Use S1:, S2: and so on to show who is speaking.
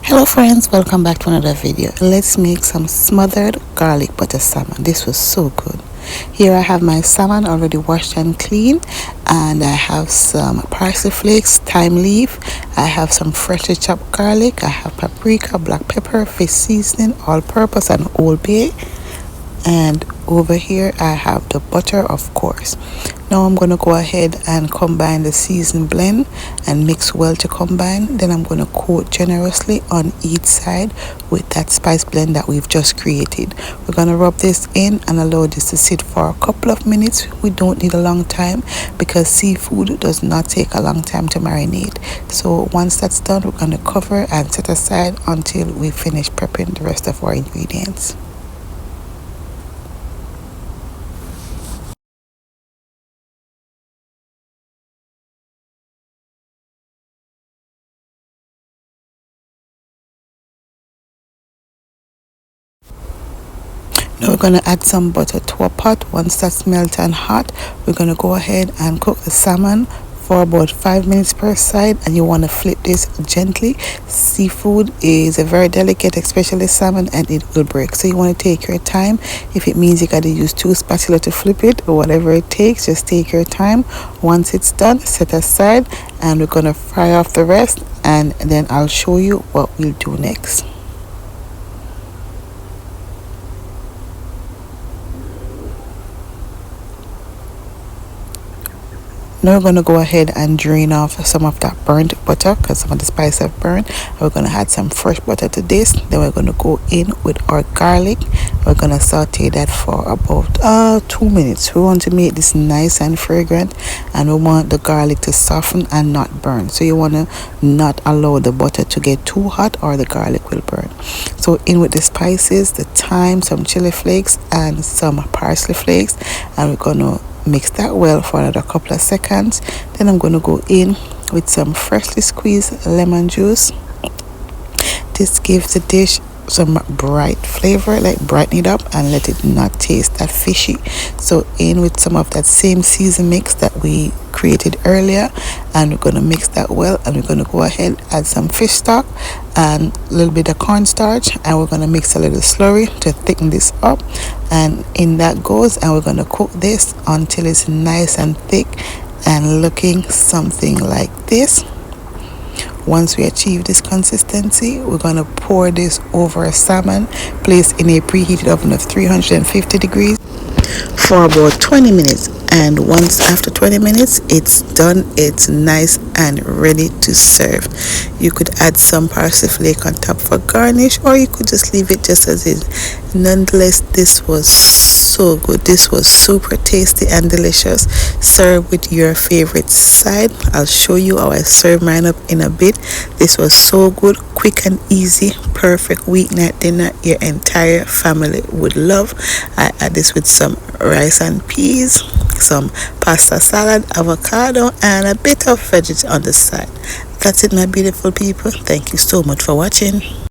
S1: Hello friends, welcome back to another video. Let's make some smothered garlic butter salmon. This was so good. Here I have my salmon already washed and clean, and I have some parsley flakes, thyme leaf, I have some freshly chopped garlic, I have paprika, black pepper, fish seasoning, all-purpose and Old Bay, and over here I have the butter, of course. Now I'm going to go ahead and combine the seasoned blend and mix well to combine. Then I'm going to coat generously on each side with that spice blend that we've just created. We're going to rub this in and allow this to sit for a couple of minutes. We don't need a long time because seafood does not take a long time to marinate. So once that's done, we're going to cover and set aside until we finish prepping the rest of our ingredients. Now we're going to add some butter to a pot. Once that's melted and hot, we're going to go ahead and cook the salmon for about 5 minutes per side, and you want to flip this gently. Seafood is a very delicate, especially salmon, and it will break, so you want to take your time. If it means you got to use 2 spatulas to flip it or whatever it takes, just take your time. Once it's done, set aside, and we're going to fry off the rest, and then I'll show you what we'll do next. Now we're going to go ahead and drain off some of that burnt butter because some of the spice have burned. We're going to add some fresh butter to this. Then we're going to go in with our garlic. We're going to saute that for about 2 minutes. We want to make this nice and fragrant, and we want the garlic to soften and not burn. So you want to not allow the butter to get too hot or the garlic will burn. So in with the spices, the thyme, some chili flakes and some parsley flakes, and we're going to mix that well for another couple of seconds. Then I'm going to go in with some freshly squeezed lemon juice. This gives the dish some bright flavor, like brighten it up and let it not taste that fishy. So in with some of that same season mix that we created earlier, and we're going to mix that well, and we're going to go ahead add some fish stock and a little bit of cornstarch, and we're going to mix a little slurry to thicken this up, and in that goes, and we're going to cook this until it's nice and thick and looking something like this. Once we achieve this consistency, we're going to pour this over a salmon placed in a preheated oven of 350 degrees for about 20 minutes. And once after 20 minutes it's done, it's nice and ready to serve. You could add some parsley flake on top for garnish, or you could just leave it just as is. Nonetheless, this was so good. This was super tasty and delicious. Serve with your favorite side. I'll show you how I serve mine up in a bit. This was so good, quick and easy, perfect weeknight dinner your entire family would love. I add this with some rice and peas, some pasta salad, avocado, and a bit of veggies on the side. That's it, my beautiful people. Thank you so much for watching.